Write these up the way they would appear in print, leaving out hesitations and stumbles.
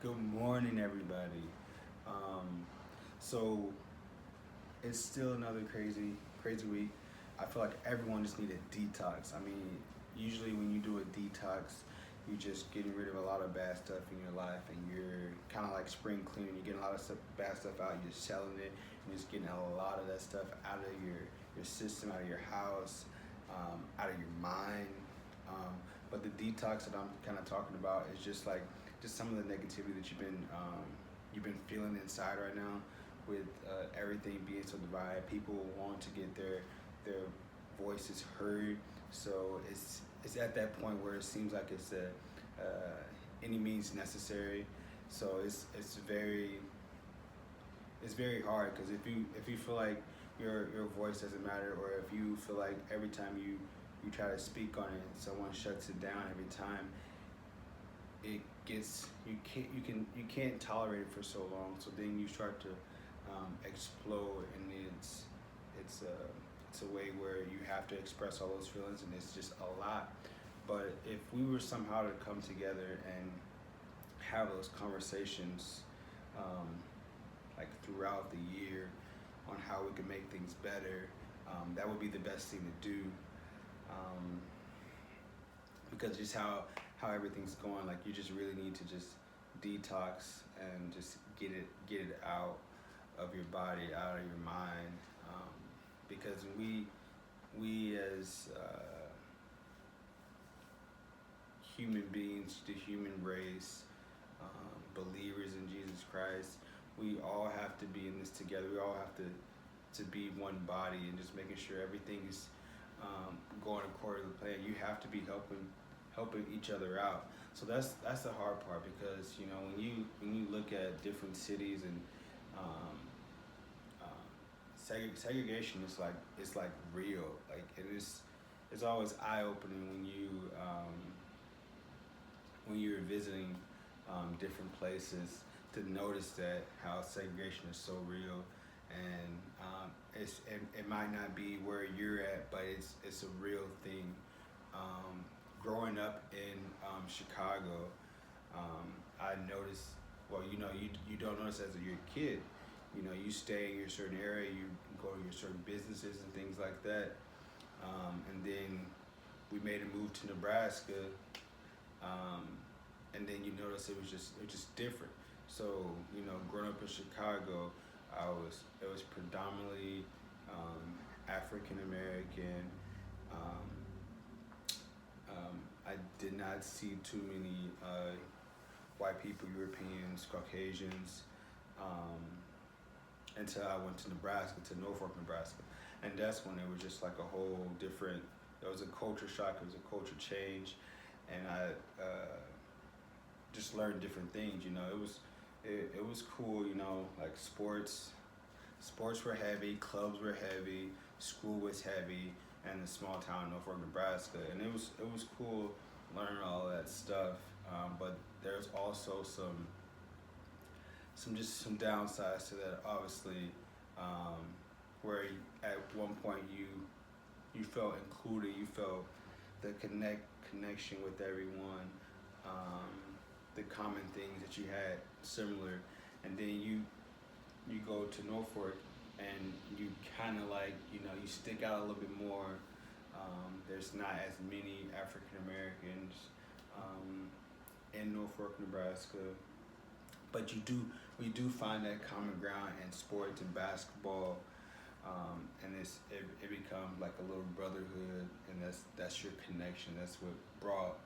Good morning, everybody. Um, so it's still another crazy week. I feel like everyone just need a detox. I mean, usually when you do a detox, you just getting rid of a lot of bad stuff in your life, and you're kind of like spring cleaning. You're getting a lot of bad stuff out. You're just selling it. You're just getting a lot of that stuff out of your system, out of your house, out of your mind. Um, but the detox that I'm kind of talking about is just some of the negativity that you've been feeling inside right now with everything being so divided. People want to get their voices heard. So it's at that point where it seems like it's any means necessary. So it's very hard because if you feel like your voice doesn't matter, or if you feel like every time you try to speak on it, someone shuts it down every time, it gets you can't tolerate it for so long. So then you start to explode, and it's a it's a way where you have to express all those feelings, and it's just a lot. But if we were somehow to come together and have those conversations, um, like throughout the year, on how we can make things better, that would be the best thing to do. Um, because just how everything's going, like you just really need to just detox and just get it out of your body, out of your mind, because we as human beings, the human race, believers in Jesus Christ, we all have to be in this together. We all have to be one body, and just making sure everything is going according to the plan. You have to be helping each other out. So that's the hard part, because when you look at different cities, and um, segregation is like it's like real. Like it's always eye opening when you're visiting different places, to notice that how segregation is so real. And it might not be where you're at, but it's a real thing. Growing up in Chicago, I noticed. Well, you don't notice as you're a kid. You stay in your certain area, you go to your certain businesses and things like that. And then we made a move to Nebraska, um, and then you notice it was just different. So growing up in Chicago, it was predominantly African American. Um, I did not see too many white people, Europeans, Caucasians, um, until I went to Nebraska, to Norfolk, Nebraska, and that's when it was just like a whole different. It was a culture shock. It was a culture change, and I just learned different things. It was cool. Like sports were heavy, clubs were heavy, school was heavy, and the small town of Norfolk, Nebraska, and it was cool learning all that stuff. But there's also some downsides to that, obviously, um, where at one point you felt included, you felt the connection with everyone, um, the common things that you had similar, and then you go to Norfolk, and you kind of like you stick out a little bit more. There's not as many African Americans um, in Norfolk, Nebraska, but we do find that common ground in sports and basketball, and it becomes like a little brotherhood, and that's your connection. That's what brought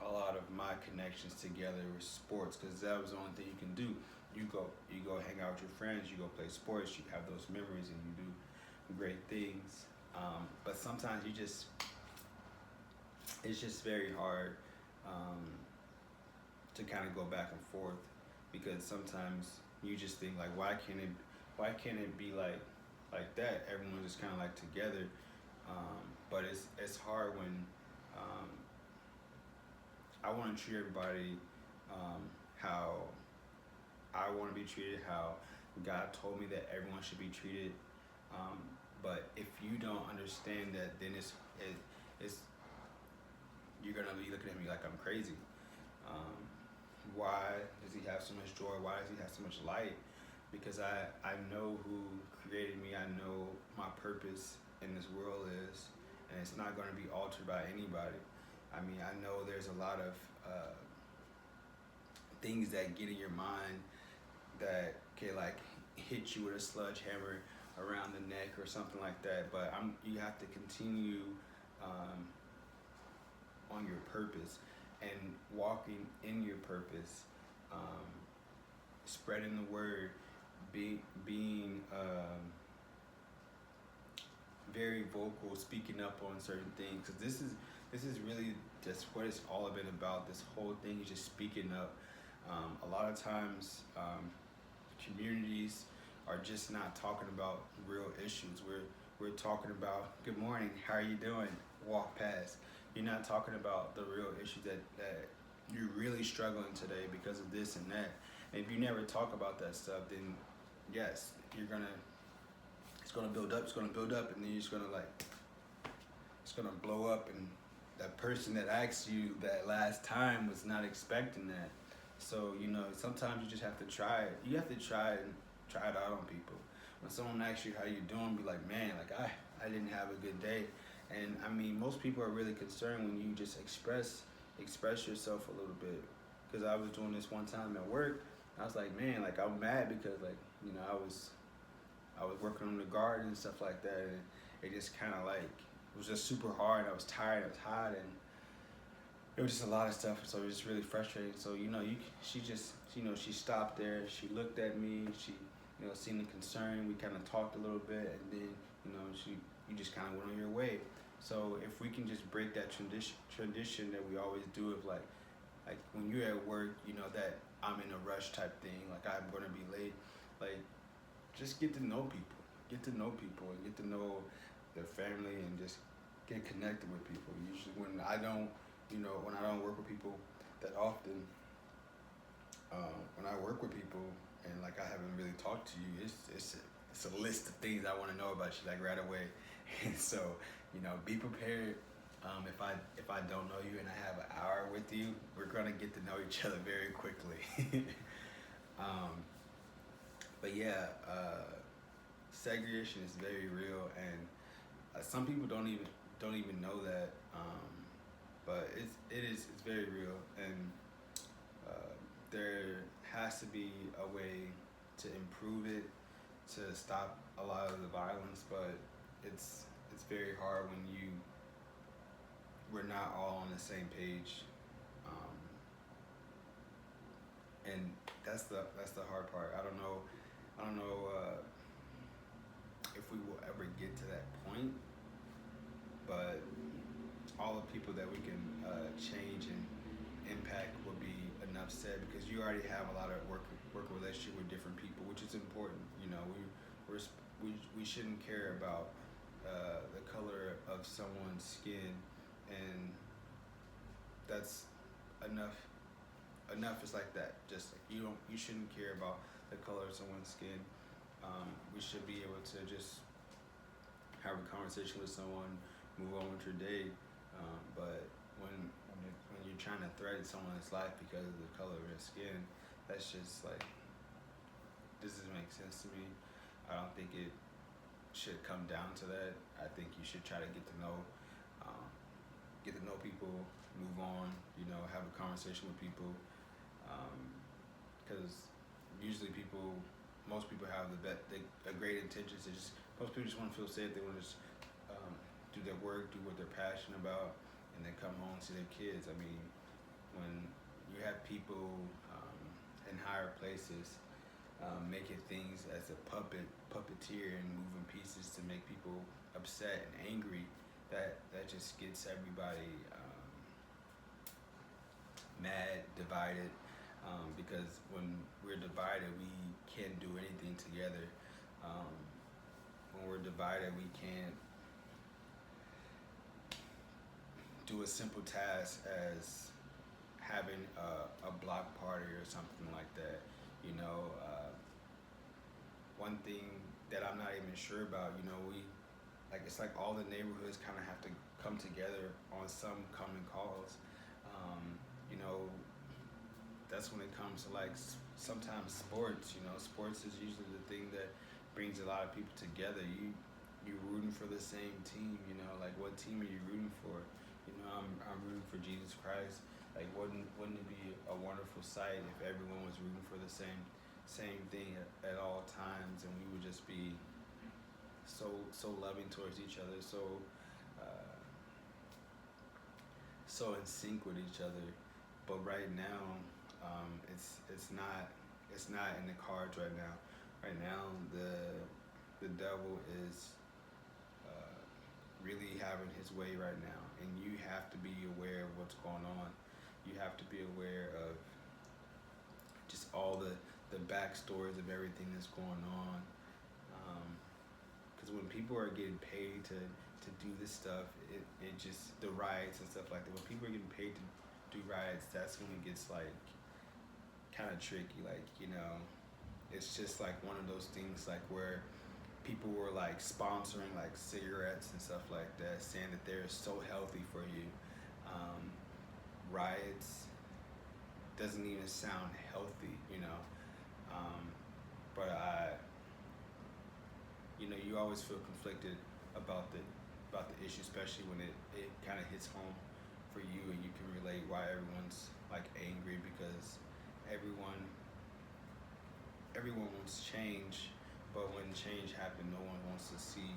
a lot of my connections together with sports, because that was the only thing you can do. You go hang out with your friends, you go play sports, you have those memories, and you do great things. But sometimes it's just very hard, um, to kind of go back and forth, because sometimes you just think like, why can't it be like that? Everyone just kind of like together. But it's hard when um, I want to treat everybody how I want to be treated, how God told me that everyone should be treated. Um, but if you don't understand that, then it's you're gonna be looking at me like I'm crazy. Um, why does he have so much joy? Why does he have so much light? Because I know who created me. I know my purpose in this world is, and it's not going to be altered by anybody. I mean, I know there's a lot of things that get in your mind that can like hit you with a sledgehammer around the neck or something like that. But you have to continue um, on your purpose and walking in your purpose, um, spreading the word, being very vocal, speaking up on certain things. Cause this is really just what it's all been about. This whole thing is just speaking up. A lot of times, communities are just not talking about real issues. We're talking about good morning, how are you doing? Walk past. You're not talking about the real issues that you're really struggling today because of this and that. And if you never talk about that stuff, then yes, it's gonna build up, and then it's gonna blow up, and that person that asked you that last time was not expecting that. So, sometimes you just have to try it. You have to try it out on people. When someone asks you how you doing, be like, man, like I didn't have a good day. And I mean, most people are really concerned when you just express yourself a little bit. Because I was doing this one time at work. I was like, man, like I'm mad because I was working on the garden and stuff like that, and it just kind of like it was just super hard. I was tired. I was hot, and it was just a lot of stuff. So it was just really frustrating. So she stopped there. She looked at me. She seemed concerned. We kind of talked a little bit, and then you just kind of went on your way. So if we can just break that tradition that we always do of like when you're at work, that I'm in a rush type thing, like I'm gonna be late, like just get to know people, and get to know their family, and just get connected with people. Usually when I don't work with people that often, when I work with people and like I haven't really talked to you, it's a list of things I want to know about you like right away. And so be prepared. If I don't know you and I have an hour with you, we're gonna get to know each other very quickly. But yeah, segregation is very real, and some people don't even know that. But it's very real, and there has to be a way to improve it, to stop a lot of the violence. But it's very hard when we're not all on the same page, and that's the hard part. I don't know if we will ever get to that point, but all the people that we can change and impact would be enough said, because you already have a lot of work relationship with different people, which is important. We shouldn't care about the color of someone's skin, and that's enough is like that. Just like you shouldn't care about the color of someone's skin. We should be able to just have a conversation with someone, move on with your day. But when you're trying to threaten someone's life because of the color of their skin, that's just like, this doesn't make sense to me. I don't think it should come down to that. I think you should try to get to know people, move on, have a conversation with people, because usually most people have a great intentions. Most people just want to feel safe. They want to just do their work, do what they're passionate about, and then come home and see their kids. I mean, when you have people in higher places making things as a puppeteer and moving pieces to make people upset and angry, that just gets everybody mad, divided, because when we're divided, we can't do anything together. When we're divided, we can't do a simple task as having a block party or something like that. One thing that I'm not even sure about, it's like all the neighborhoods kind of have to come together on some common cause. that's when it comes to like sometimes sports. You know, sports is usually the thing that brings a lot of people together. You rooting for the same team. You know, like what team are you rooting for? You know, I'm rooting for Jesus Christ. Like, wouldn't it be a wonderful sight if everyone was rooting for the same thing at all times, and we would just be so loving towards each other, uh, so in sync with each other. But right now, it's not in the cards right now. Right now, the devil is really having his way right now, and you have to be aware of what's going on. You have to be aware of just all the backstories of everything that's going on. Because when people are getting paid to do this stuff, it just the riots and stuff like that. When people are getting paid to do riots, that's when it gets like kind of tricky. Like, it's just like one of those things like where people were like sponsoring like cigarettes and stuff like that, saying that they're so healthy for you. Riots doesn't even sound healthy, but you always feel conflicted about the issue, especially when it kind of hits home for you, and you can relate why everyone's like angry, because everyone wants change, but when change happens, no one wants to see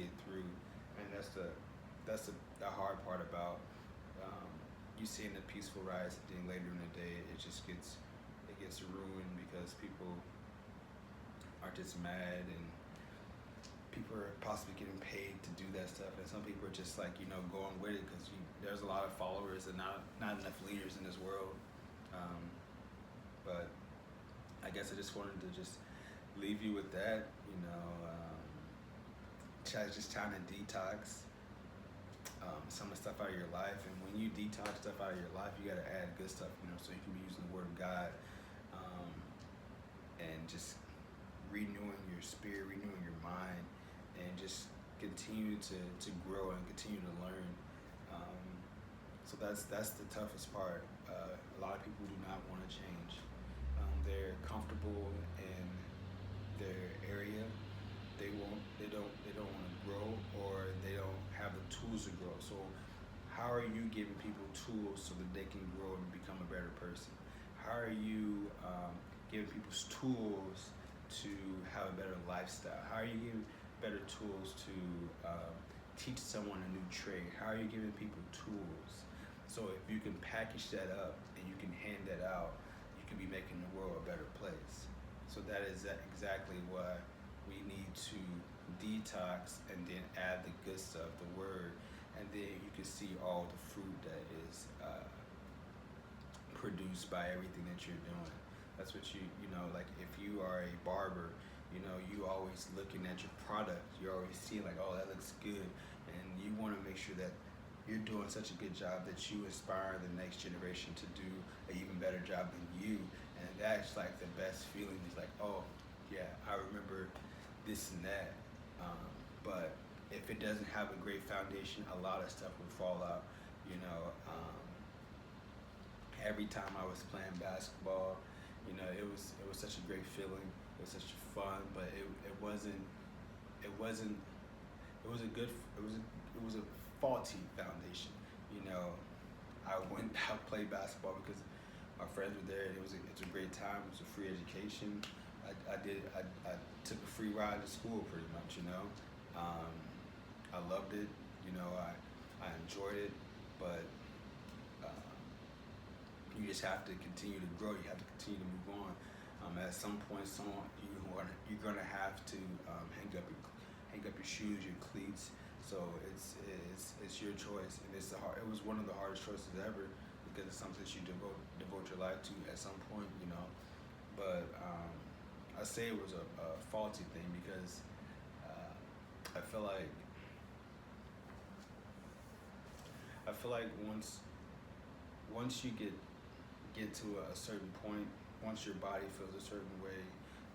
it through, and that's the hard part about you seeing the peaceful riots, and then later in the day it gets ruined because people are just mad, and people are possibly getting paid to do that stuff, and some people are just like going with it because there's a lot of followers and not enough leaders in this world. But I guess I just wanted to just leave you with that. Just trying to detox some of the stuff out of your life, and when you detox stuff out of your life, you got to add good stuff, so you can be using the Word of God, and just renewing your spirit, renewing your mind, and just continue to grow and continue to learn. So that's the toughest part. A lot of people do not want to change. They're comfortable in their area. They don't want to grow, or they don't have the tools to grow. So how are you giving people tools so that they can grow and become a better person? How are you giving people tools to have a better lifestyle? How are you giving better tools to teach someone a new trade? How are you giving people tools? So if you can package that up and you can hand that out, you can be making the world a better place. So that is exactly why we need to detox and then add the good stuff, the Word, and then you can see all the fruit that is produced by everything that you're doing. That's what like if you are a barber, you always looking at your product, you're always seeing like, oh, that looks good, and you want to make sure that you're doing such a good job that you inspire the next generation to do an even better job than you. And that's like the best feeling, is like, oh yeah, I remember this and that. But if it doesn't have a great foundation, a lot of stuff would fall out. Every time I was playing basketball, it was such a great feeling. It was such fun, but it wasn't. It wasn't. It was a good. It was a faulty foundation. I went out played basketball because my friends were there. It's a great time. It was a free education. I took a free ride to school pretty much. I loved it. I enjoyed it, but you just have to continue to grow. You have to continue to move on. At some point, you're gonna have to hang up your shoes, your cleats. So it's your choice, and it was one of the hardest choices ever, because it's something that you devote your life to at some point. But I say it was a faulty thing because I feel like once you get to a certain point, once your body feels a certain way,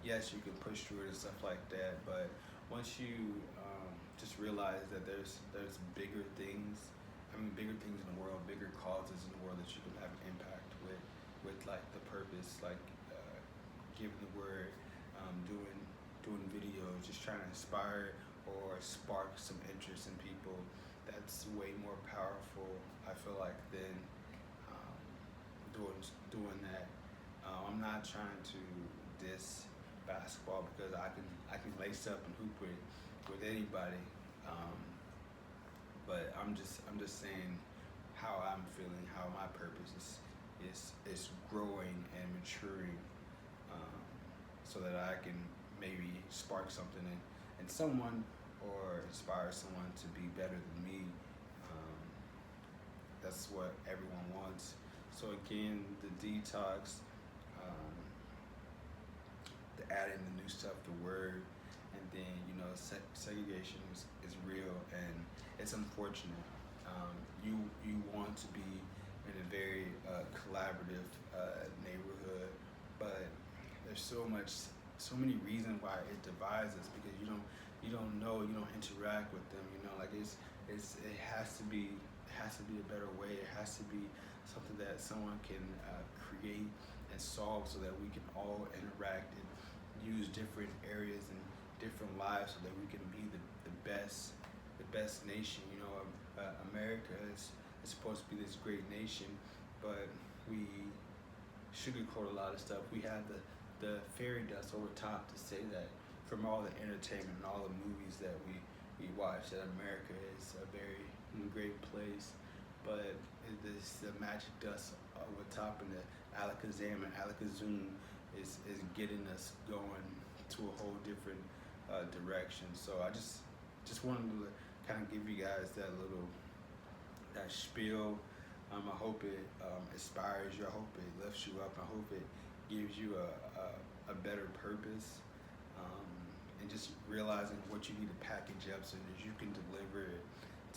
yes, you can push through it and stuff like that. But once you just realize that there's bigger things in the world, bigger causes in the world that you can have an impact with, with like the purpose, like giving the word, doing videos, just trying to inspire or spark some interest in people. That's way more powerful, I feel like, than um, doing that. I'm not trying to diss basketball because I can lace up and hoop with anybody. Um, but I'm just saying how I'm feeling, how my purpose is growing and maturing, um, so that I can maybe spark something in someone or inspire someone to be better than me. Um, that's what everyone wants. So again, the detox, um, the adding the new stuff, the word, and then segregation is real and it's unfortunate. You want to be in a very collaborative neighborhood, but there's so many reasons why it divides us because you don't know, you don't interact with them. Like it has to be a better way. It has to be something that someone can create and solve so that we can all interact and use different areas and different lives so that we can be the best nation. America is supposed to be this great nation, but we sugarcoat a lot of stuff. We have the fairy dust over top to say that from all the entertainment and all the movies that we watch that America is a very great place, but this the magic dust over top and the Alakazam and Alakazam is getting us going to a whole different direction. So I just wanted to kind of give you guys that spiel. I hope it inspires you. I hope it lifts you up. I hope it gives you a better purpose. And just realizing what you need to package up so that you can deliver it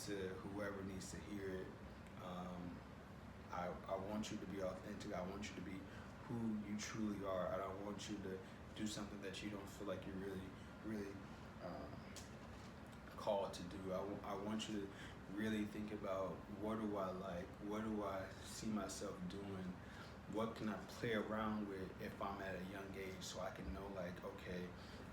to whoever needs to hear it. I want you to be authentic. I want you to be who you truly are. I don't want you to do something that you don't feel like you're really called to do. I want you to really think about, what do I like? What do I see myself doing? What can I play around with if I'm at a young age so I can know, like, okay,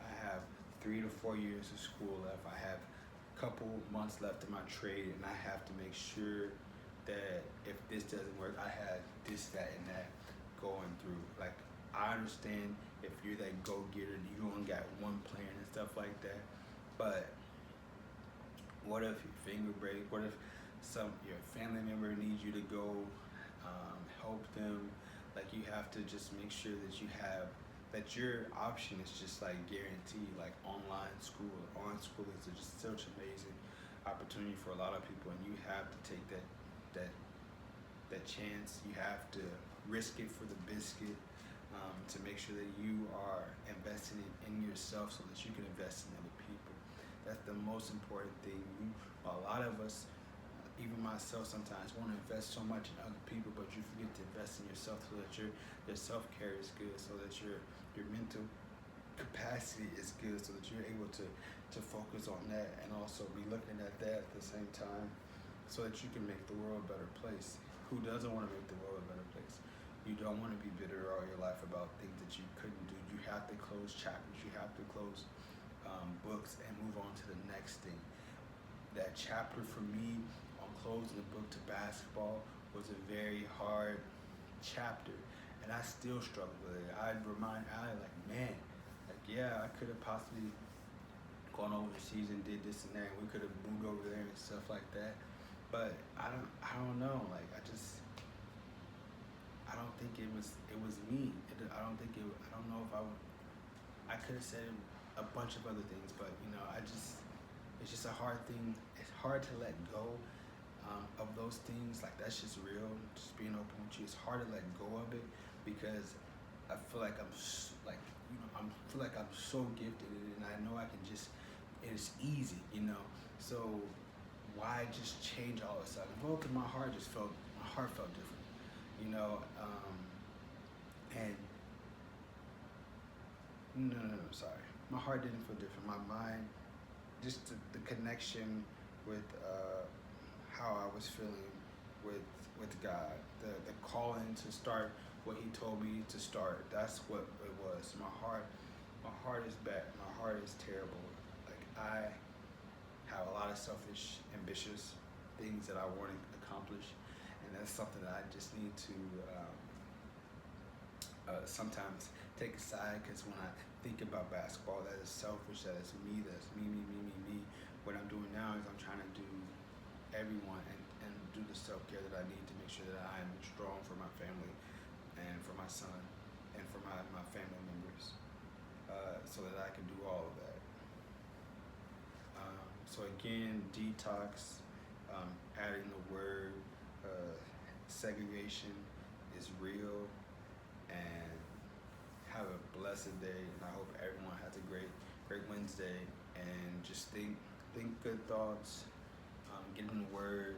I have 3 to 4 years of school left. I have a couple months left in my trade, and I have to make sure that if this doesn't work, I have this, that, and that going through. Like, I understand if you're that go-getter, you only got one plan and stuff like that, but what if your finger breaks? What if your family member needs you to go help them? Like, you have to just make sure that that your option is just like guaranteed. Like, online school is just such an amazing opportunity for a lot of people, and you have to take that chance. You have to risk it for the biscuit, to make sure that you are investing in yourself so that you can invest in other people. That's the most important thing. A lot of us, even myself sometimes, want to invest so much in other people, but you forget to invest in yourself so that your self-care is good, so that your mental capacity is good, so that you're able to focus on that and also be looking at that at the same time so that you can make the world a better place. Who doesn't want to make the world a better place? You don't want to be bitter all your life about things that you couldn't do. You have to close chapters. You have to close books and move on to the next thing. That chapter for me on closing the book to basketball was a very hard chapter, and I still struggle with it. I'd remind Ali, like, man, like, yeah, I could have possibly gone overseas and did this and that, and we could have moved over there and stuff like that. But I don't know. Like, I don't think it was me. I don't know if I could have said a bunch of other things, but it's just a hard thing. It's hard to let go of those things. Like, that's just real. Just being open with you, it's hard to let go of it because I feel like I feel like I'm so gifted in it, and I know I can just. It's easy, So why just change all of a sudden? Well, because my heart felt different, and no, sorry. My heart didn't feel different. My mind, just the connection with how I was feeling with God, the calling to start what he told me to start. That's what it was. My heart is bad. My heart is terrible. Like I have a lot of selfish, ambitious things that I want to accomplish, and that's something that I just need to sometimes take aside. Because when I think about basketball, that is selfish. That is me. That's me. What I'm doing now is I'm trying to do everyone and do the self care that I need to make sure that I am strong for my family and for my son and for my family members, so that I can do all of that. So again, detox, adding the word segregation is real, and have a blessed day. And I hope everyone has a great Wednesday. And just think good thoughts, get in the word,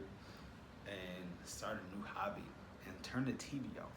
and start a new hobby, and turn the TV off.